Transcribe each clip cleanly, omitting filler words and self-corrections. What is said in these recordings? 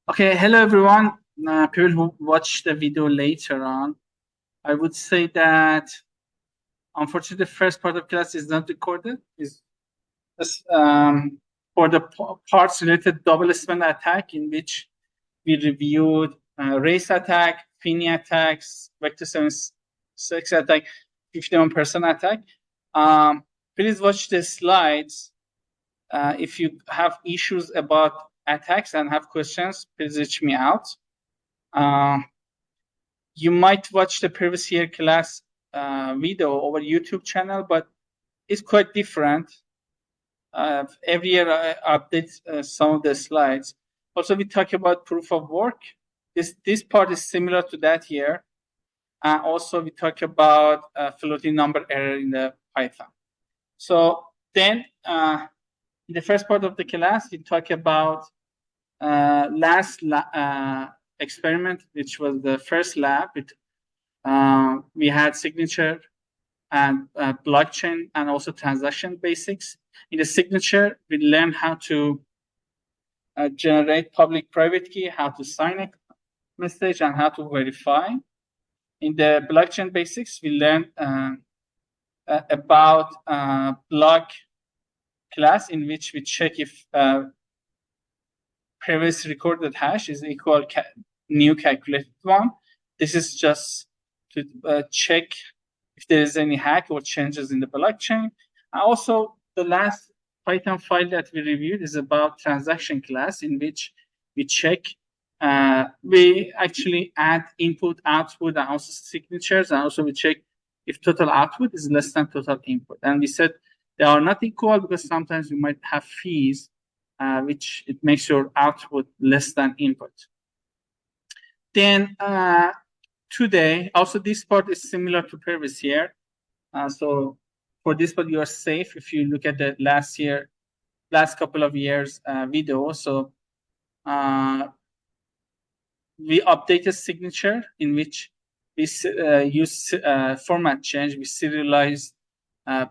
Okay, hello everyone. People who watch the video later on, I would say that unfortunately the first part of class is not recorded. Is for the parts related double spend attack, in which we reviewed race attack, Fini attacks, vector 7-6 attack, 51% attack. Please watch the slides. If you have issues about attacks and have questions, please reach me out. You might watch the previous year class video over YouTube channel, but it's quite different. Every year I update some of the slides. Also, we talk about proof of work. This part is similar to that here. Also, we talk about floating number error in the Python. So then, in the first part of the class, we talk about last experiment, which was the first lab. We had signature and blockchain and also transaction basics. In the signature, we learned how to generate public-private key, how to sign a message, and how to verify. In the blockchain basics, we learned about block class, in which we check if previous recorded hash is equal new calculated one. This is just to check if there is any hack or changes in the blockchain. Also, the last Python file that we reviewed is about transaction class, in which we check, we actually add input, output, and also signatures, and also we check if total output is less than total input. And we said they are not equal because sometimes you might have fees, which it makes your output less than input. Then today, also this part is similar to previous year. So for this part, you are safe if you look at the last couple of years video. So we updated signature, in which we use format change. We serialize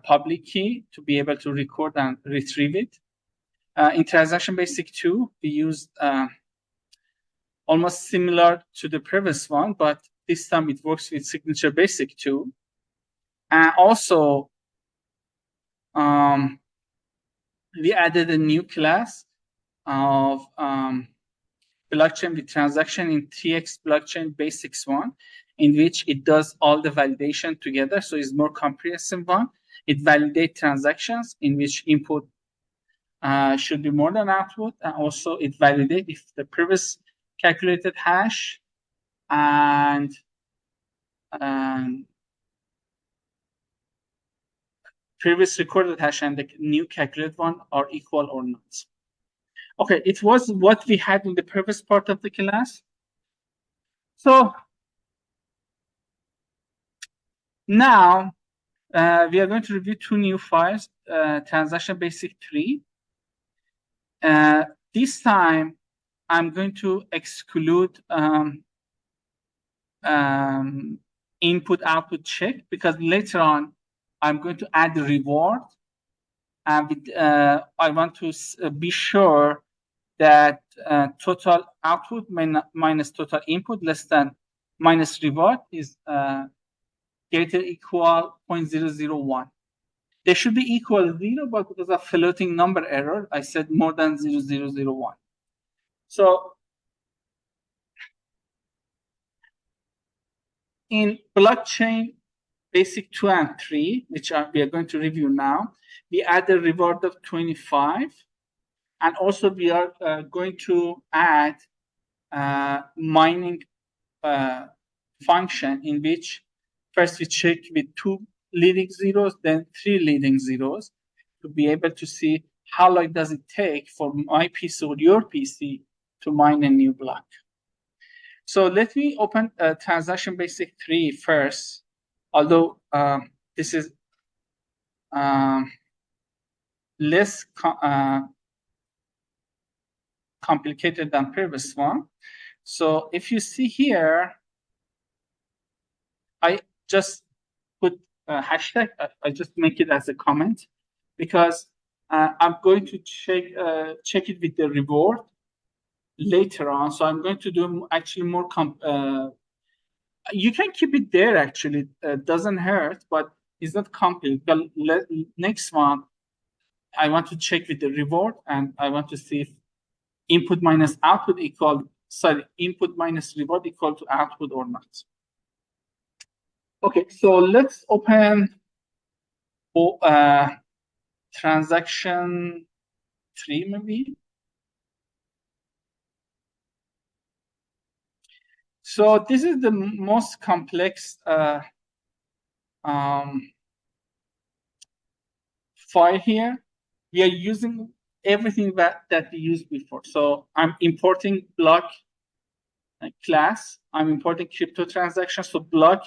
public key to be able to record and retrieve it. In transaction basic 2, we used almost similar to the previous one, but this time it works with signature basic 2. And also, we added a new class of blockchain with transaction in 3x blockchain basics 1, in which it does all the validation together. So it's more comprehensive one. It validates transactions in which input should be more than output, and also it validates if the previous calculated hash and previous recorded hash and the new calculated one are equal or not. Okay, it was what we had in the previous part of the class. So now we are going to review 2 new files, transaction basic 3. This time I'm going to exclude input output check, because later on I'm going to add the reward, and I want to be sure that total output minus total input less than minus reward is greater equal 0.001. They should be equal 0, but because of floating number error, I said more than 0.001. So in blockchain basic 2 and 3, which we are going to review now, we add a reward of 25. And also we are going to add mining function, in which first we check with 2 leading zeros, then 3 leading zeros, to be able to see how long does it take for my PC or your PC to mine a new block. So let me open transaction basic 3 first, although this is less complicated than previous one. So if you see here, I just put a hashtag. I just make it as a comment, because I'm going to check it with the reward. later on. So I'm going to do actually more. You can keep it there actually. Doesn't hurt, but it's not complete. The next one, I want to check with the reward, and I want to see if input minus output input minus reward equal to output or not. Okay, so let's open transaction 3 maybe. So this is the most complex file here. We are using everything that we used before. So I'm importing block class. I'm importing crypto transaction. So block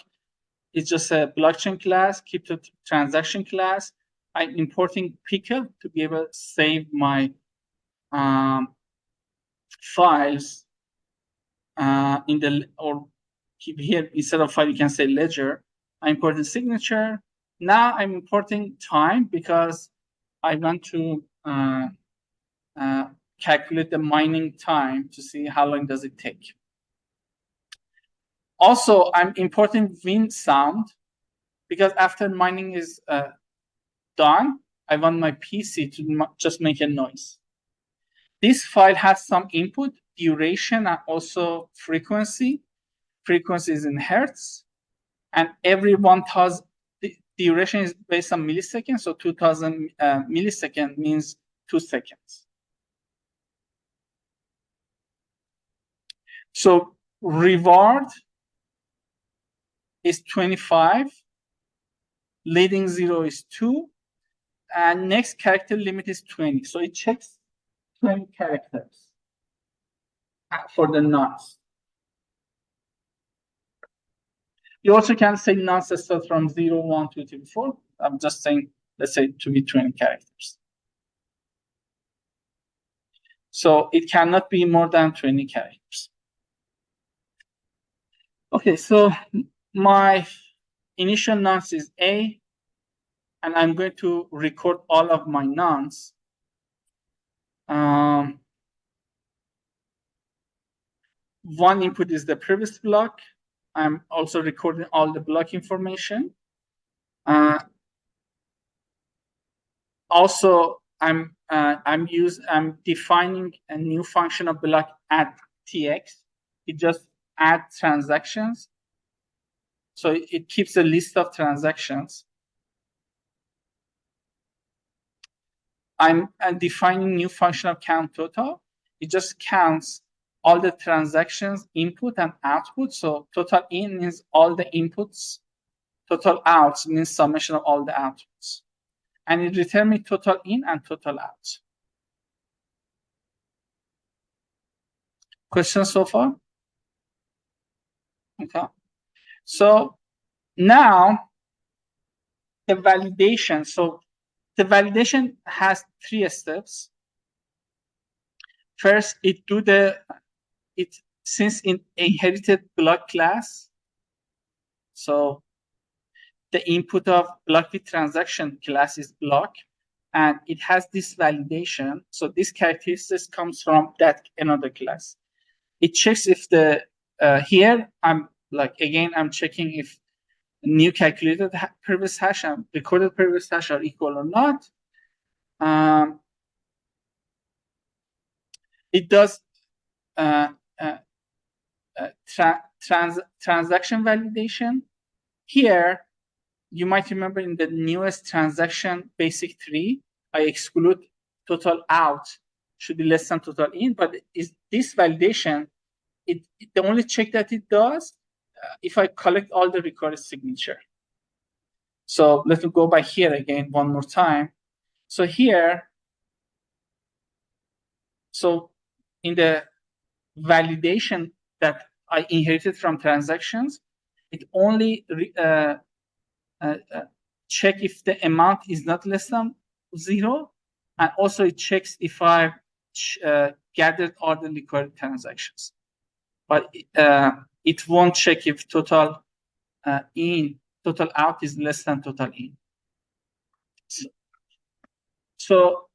is just a blockchain class, crypto transaction class. I'm importing pickle to be able to save my files in the, or here instead of file you can say ledger. I'm importing signature. Now I'm importing time because I want to calculate the mining time to see how long does it take. Also, I'm importing wind sound because after mining is done, I want my PC to just make a noise. This file has some input, duration, and also frequency. Frequency is in hertz, and every 1,000, the duration is based on milliseconds, so 2,000 millisecond means 2 seconds. So reward is 25, leading 0 is 2, and next character limit is 20. So it checks 20 characters for the nonce. You also can say nonce start from 0, 1, 2, 3, 4. I'm just saying, let's say to be 20 characters. So it cannot be more than 20 characters. Okay, so my initial nonce is A, and I'm going to record all of my nonce. One input is the previous block. I'm also recording all the block information. Also, I'm defining a new function of block add tx. It just adds transactions. So it keeps a list of transactions. I'm defining new function of count total. It just counts all the transactions, input and output. So total in means all the inputs. Total out means summation of all the outputs. And it returns me total in and total out. Questions so far? Okay. So now the validation. So the validation has 3 steps. First, since it inherited block class, so the input of block with transaction class is block, and it has this validation. So this characteristic comes from that another class. It checks if the here I'm checking if new calculated previous hash and recorded previous hash are equal or not. It does transaction validation. Here, you might remember in the newest transaction basic 3, I exclude total out should be less than total in, but is this validation, the only check that it does if I collect all the recorded signature. So let me go back here again one more time. So here, so in the validation that I inherited from transactions, it only check if the amount is not less than 0, and also it checks if I gathered all the recorded transactions. But it won't check if total total out is less than total in. So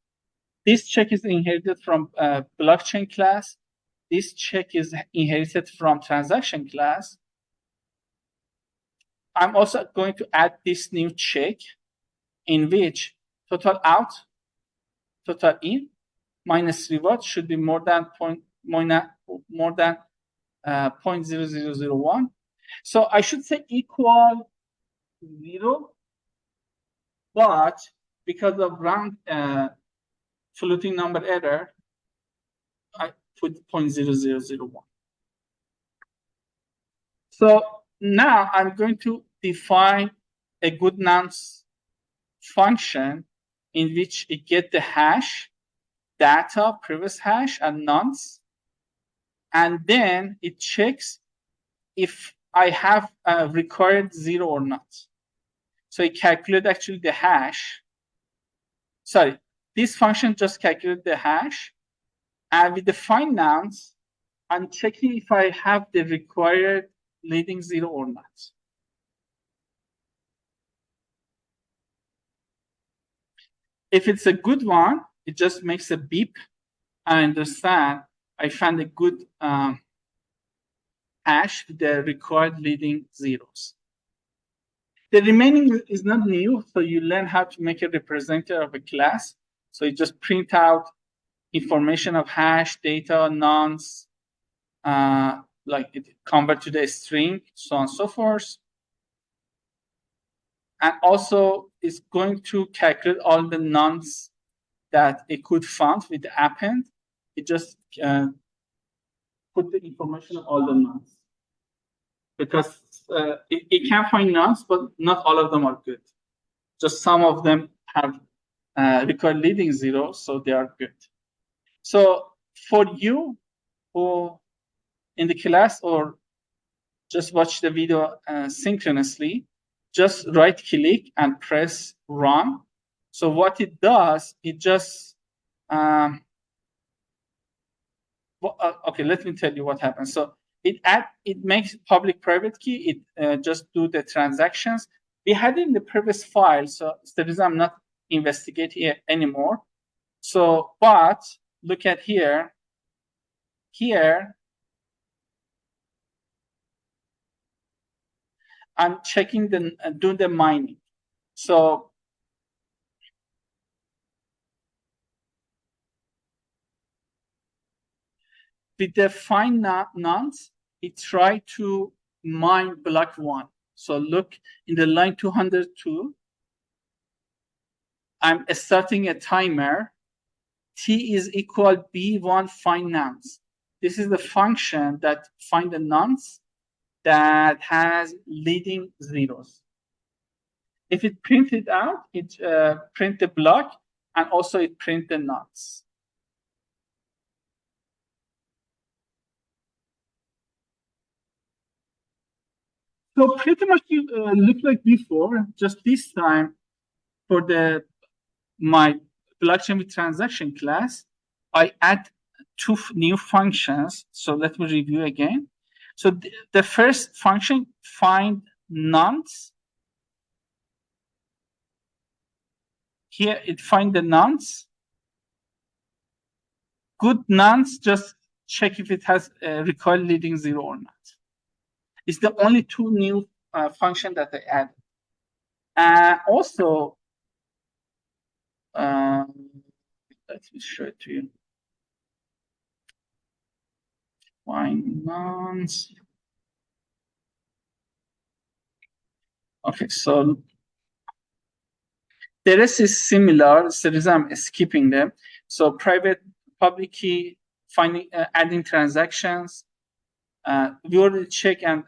this check is inherited from blockchain class. this check is inherited from transaction class, I'm also going to add this new check in which total out, total in, minus reward should be more than 0.0001. So I should say equal 0, but because of round floating number error, I put 0.0001. So now I'm going to define a good nonce function in which it get the hash, data, previous hash, and nonce, and then it checks if I have required 0 or not. So it calculates actually the hash. Sorry, this function just calculates the hash, and with the find nonce, I'm checking if I have the required leading 0 or not. If it's a good one, it just makes a beep. I understand I found a good hash with the required leading zeros. The remaining is not new, so you learn how to make a representative of a class. So you just print out information of hash, data, nonce, like it convert to the string, so on and so forth. And also it's going to calculate all the nonce that it could find with the append. It just put the information of all the nonce. Because it can find nonce, but not all of them are good. Just some of them have required leading 0, so they are good. So for you who in the class or just watch the video synchronously, just right click and press run. So what it does, it just okay, let me tell you what happens. So it makes public private key. It just do the transactions. We had it in the previous file, so it's the reason I'm not investigating it anymore. So, but look at here. Here, I'm checking do the mining. So with the find nonce, it try to mine block 1. So look in the line 202. I'm starting a timer. T is equal B1 find nonce. This is the function that find the nonce that has leading zeros. If it prints it out, it print the block, and also it print the nonce. So pretty much you look like before, just this time for my blockchain with transaction class, I add 2 new functions. So let me review again. So the first function, find nonce. Here it find the nonce. Good nonce, just check if it has a required leading 0 or not. It's the only 2 new function that I added. Also, let me show it to you. Find nonce. Okay, so the rest is similar. So the reason I'm skipping them. So private, public key, finding, adding transactions. We already check and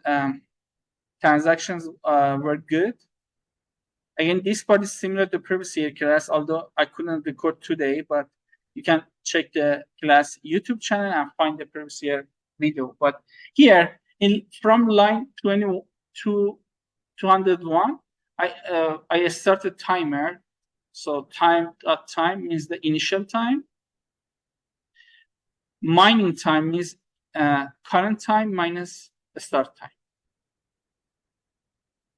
transactions were good. Again, this part is similar to previous year class, although I couldn't record today, but you can check the class YouTube channel and find the previous year video. But here, from line 20 to 201, I start a timer. So time means the initial time. Mining time means current time minus the start time.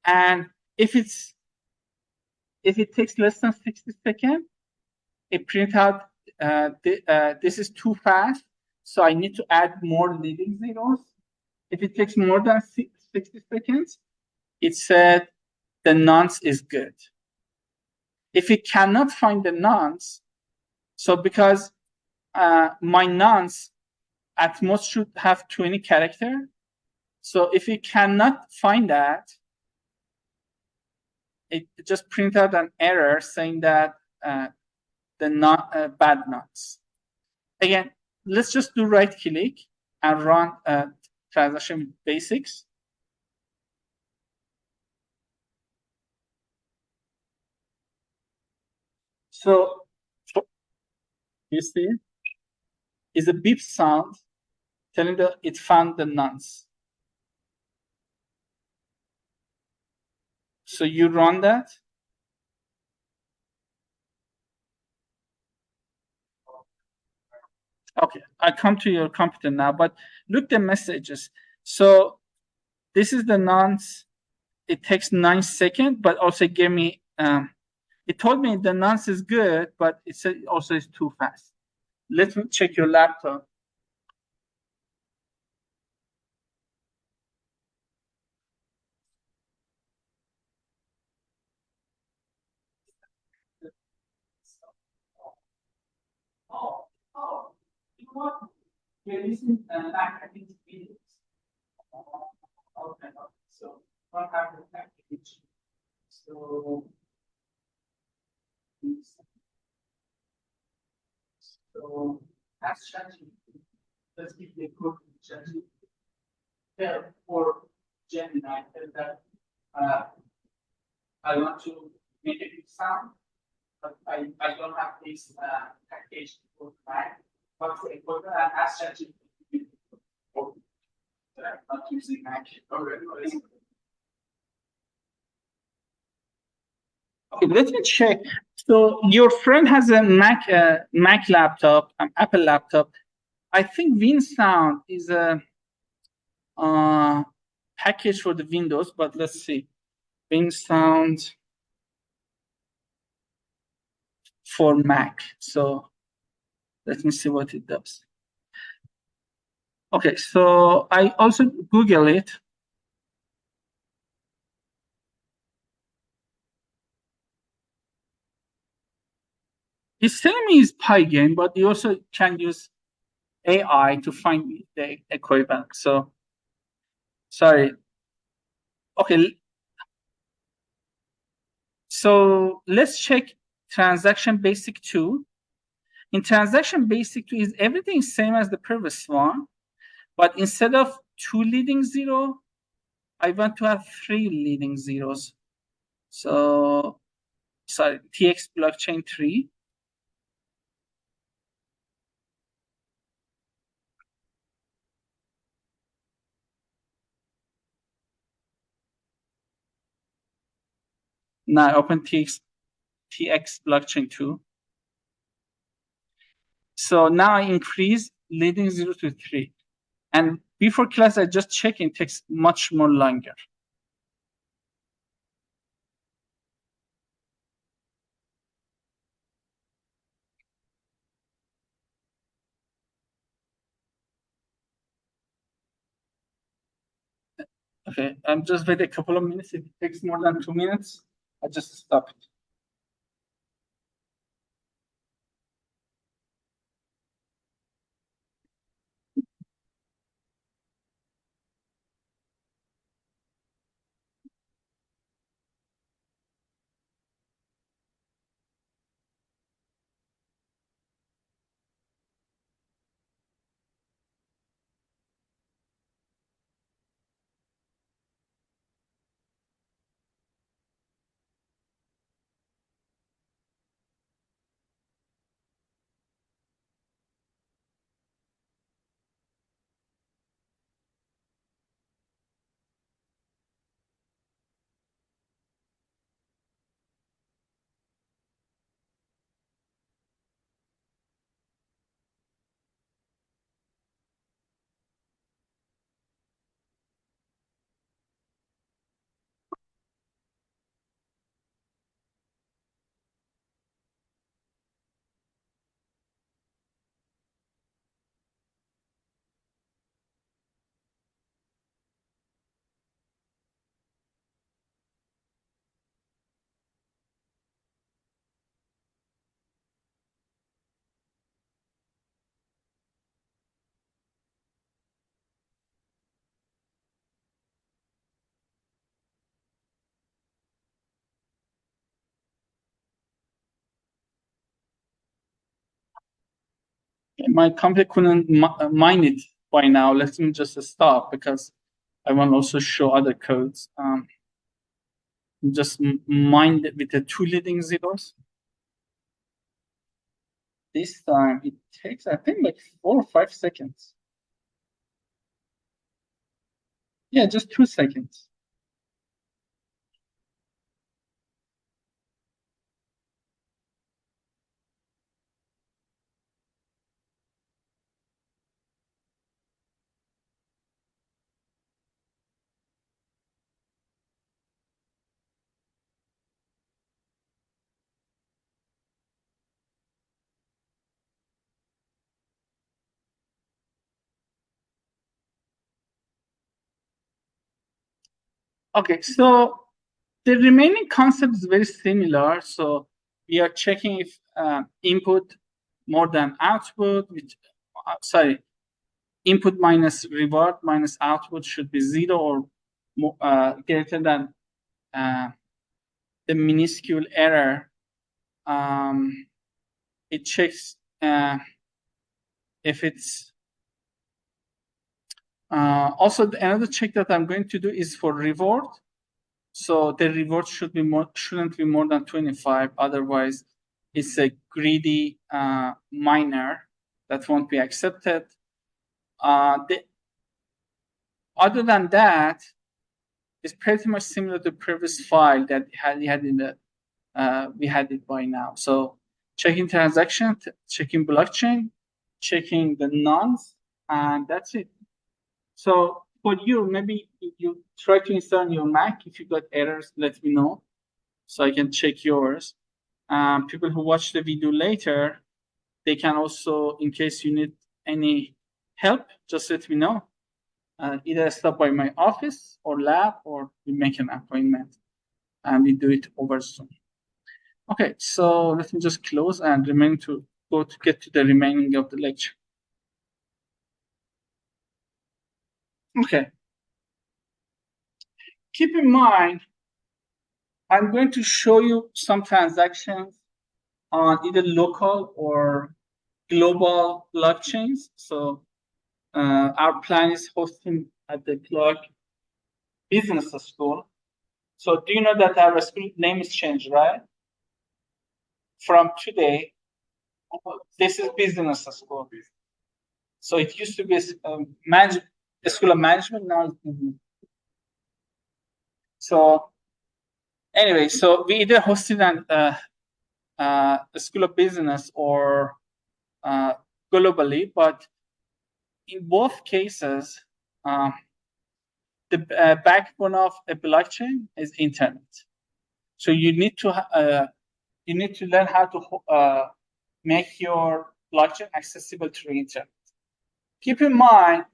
And if it takes less than 60 seconds, it print out this is too fast. So I need to add more leading zeros. If it takes more than 60 seconds, it said the nonce is good. If it cannot find the nonce, so because my nonce at most should have 20 character. So if it cannot find that, it just print out an error saying that the not bad nonce. Again, let's just do right click and run transaction basics. So you see, is a beep sound telling that it found the nonce. So you run that. Okay, I come to your computer now, but look the messages. So this is the nonce. It takes 9 seconds, but also gave me, it told me the nonce is good, but it said also it's too fast. Let me check your laptop. You know what? We're using back package videos. Okay, so what have the package? So, so as ChatGPT, let's give the code to ChatGPT. Tell for Gemini that uh, I want to make a big sound, but I don't have this package for Mac. But for that, as ChatGPT, I'm not using Mac already. Okay, let me check. So your friend has a Mac laptop, an Apple laptop. I think WinSound is a package for the Windows, but let's see. WinSound for Mac. So let me see what it does. Okay, so I also Google it. It's telling me it's Pygame, but you also can use AI to find the equivalent. So sorry. Okay, so let's check transaction basic 2. In transaction basic 2 is everything same as the previous one, but instead of 2 leading zero, I want to have 3 leading zeros. So sorry, TX blockchain 3. Now open TX blockchain 2. So now I increase leading 0 to 3. And before class, I just check it takes much more longer. Okay, I'm just wait a couple of minutes. If it takes more than 2 minutes, I just stop it. My computer couldn't mine it by now. Let me just stop because I want to also show other codes. Just mine it with the two leading zeros. This time it takes, I think, like 4 or 5 seconds. Yeah, just 2 seconds. Okay, so the remaining concept is very similar. So we are checking if input more than output, which, input minus reward minus output should be 0 or more, greater than the minuscule error. It checks if it's also another check that I'm going to do is for reward. So the reward shouldn't be more than 25. Otherwise, it's a greedy miner that won't be accepted. Other than that, it's pretty much similar to the previous file that we had in the we had it by now. So checking transaction, checking blockchain, checking the nonce, and that's it. So for you, maybe you try to install on your Mac. If you got errors, let me know so I can check yours. People who watch the video later, they can also, in case you need any help, just let me know. Either stop by my office or lab, or we make an appointment and we do it over Zoom. Okay, so let me just close and remain to go to get to the remaining of the lecture. Okay. Keep in mind, I'm going to show you some transactions on either local or global blockchains. So our plan is hosting at the Clark Business School. So do you know that our school name is changed, right? From today, this is Business School. So it used to be a school of management, now it's business. So anyway, so we either hosted a school of business or globally, but in both cases, the backbone of a blockchain is internet. So you need to learn how to make your blockchain accessible to the internet. Keep in mind,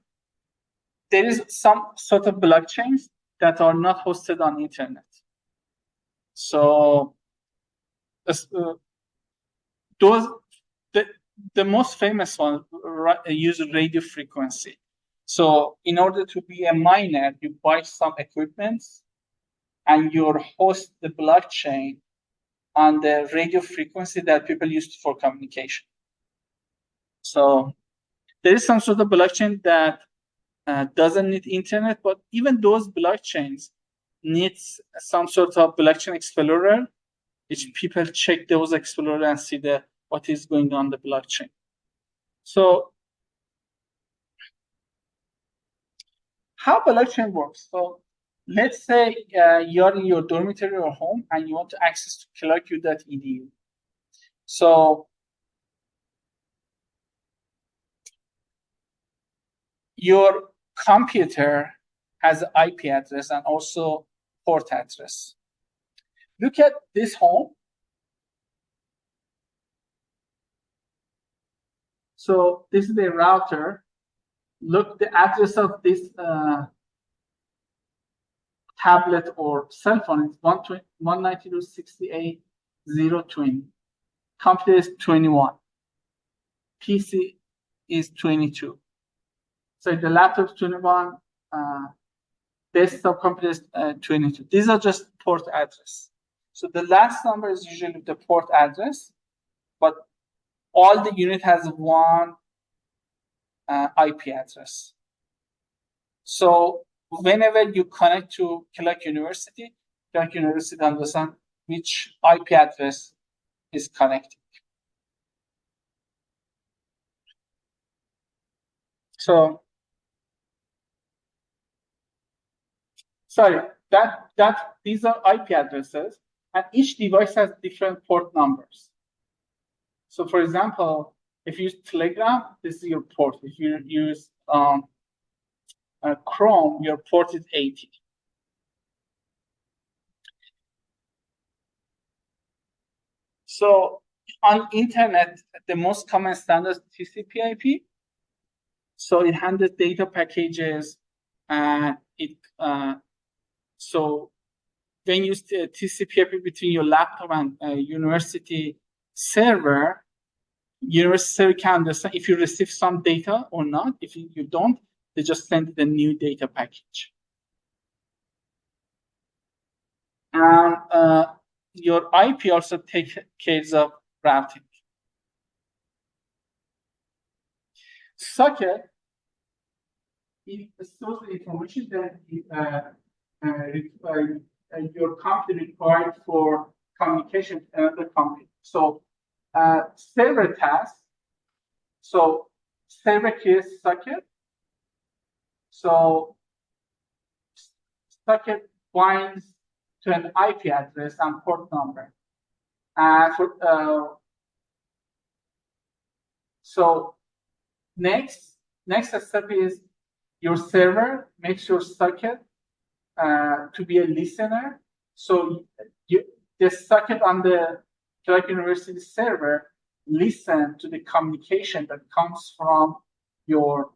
there is some sort of blockchains that are not hosted on internet. So those the most famous one use radio frequency. So in order to be a miner, you buy some equipment and you host the blockchain on the radio frequency that people use for communication. So there is some sort of blockchain that doesn't need internet, but even those blockchains needs some sort of blockchain explorer, which people check those explorer and see what is going on the blockchain. So how blockchain works? So let's say you're in your dormitory or home and you want to access to clarku.edu. So your computer has an IP address and also port address. Look at this home. So this is the router. Look, the address of this tablet or cell phone is 192.168.0.20. Computer is 21. PC is 22. So the laptop is 21. Desktop computer is 22. These are just port address. So the last number is usually the port address, but all the unit has one IP address. So whenever you connect to Clark University understands which IP address is connected. So, sorry, these are IP addresses, and each device has different port numbers. So, for example, if you use Telegram, this is your port. If you use Chrome, your port is 80. So on internet, the most common standard is TCP/IP. So it handles data packages, and so when you use TCP/IP between your laptop and university server, university server can understand if you receive some data or not. If you don't, they just send the new data package. And your IP also takes care of routing. Socket, it stores the information that your computer required for communication with another computer. So server task. So server creates socket. So socket binds to an IP address and port number. And so next step is your server makes your socket to be a listener. So the socket on the Clark University server listen to the communication that comes from your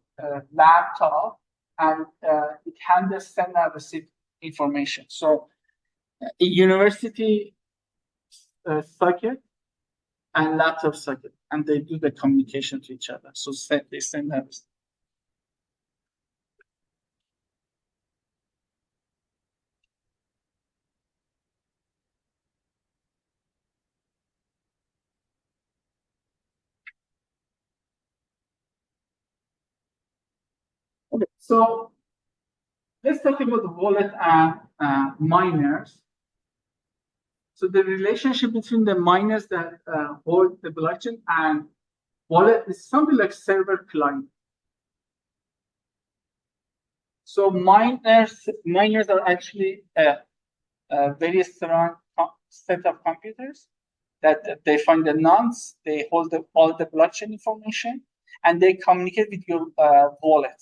laptop, and it handles send and receive information. So a university socket and laptop socket, and they do the communication to each other. So they send and receive. Okay, so let's talk about the wallet and miners. So the relationship between the miners that hold the blockchain and wallet is something like server client. So miners are actually a very strong set of computers that they find the nonce, they hold all the blockchain information, and they communicate with your wallet.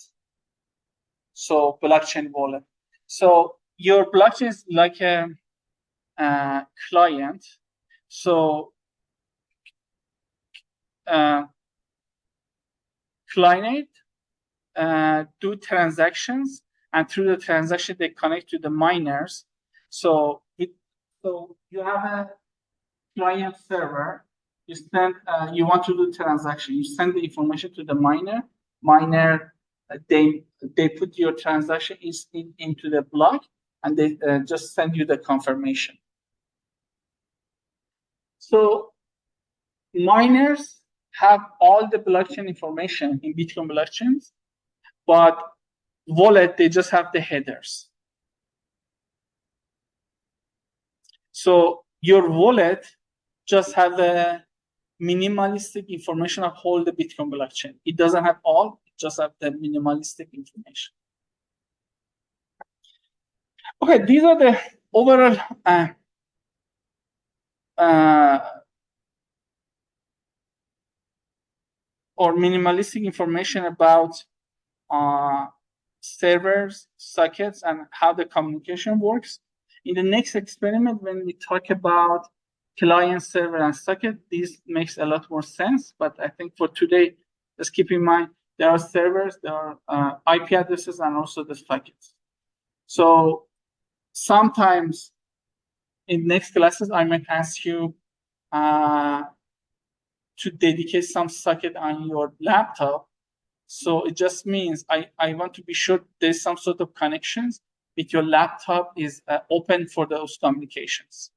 So blockchain wallet. So your blockchain is like a client. So client do transactions, and through the transaction they connect to the miners. So you have a client server. You send you want to do transaction. You send the information to the miner. Miner they put your transaction into the block, and they just send you the confirmation. So miners have all the blockchain information in Bitcoin blockchains, but wallet, they just have the headers. So your wallet just have the minimalistic information of all the Bitcoin blockchain. It doesn't have all, it just have the minimalistic information. Okay, these are the overall or minimalistic information about servers, sockets, and how the communication works. In the next experiment, when we talk about client, server, and socket, this makes a lot more sense. But I think for today, just keep in mind, there are servers, there are IP addresses, and also the sockets. So sometimes in next classes, I might ask you to dedicate some socket on your laptop. So it just means I want to be sure there's some sort of connections with your laptop is open for those communications.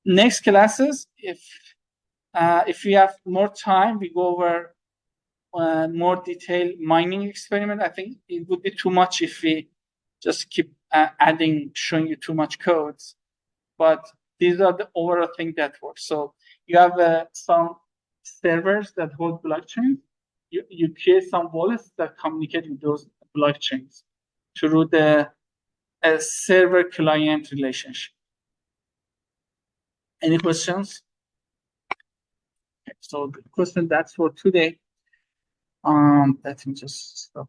Next classes, if we have more time, we go over more detailed mining experiment. I think it would be too much if we just keep showing you too much codes. But these are the overall thing that works. So you have some servers that hold blockchains. You create some wallets that communicate with those blockchains through the server-client relationship. Any questions? Okay, so the question that's for today. Let me just stop.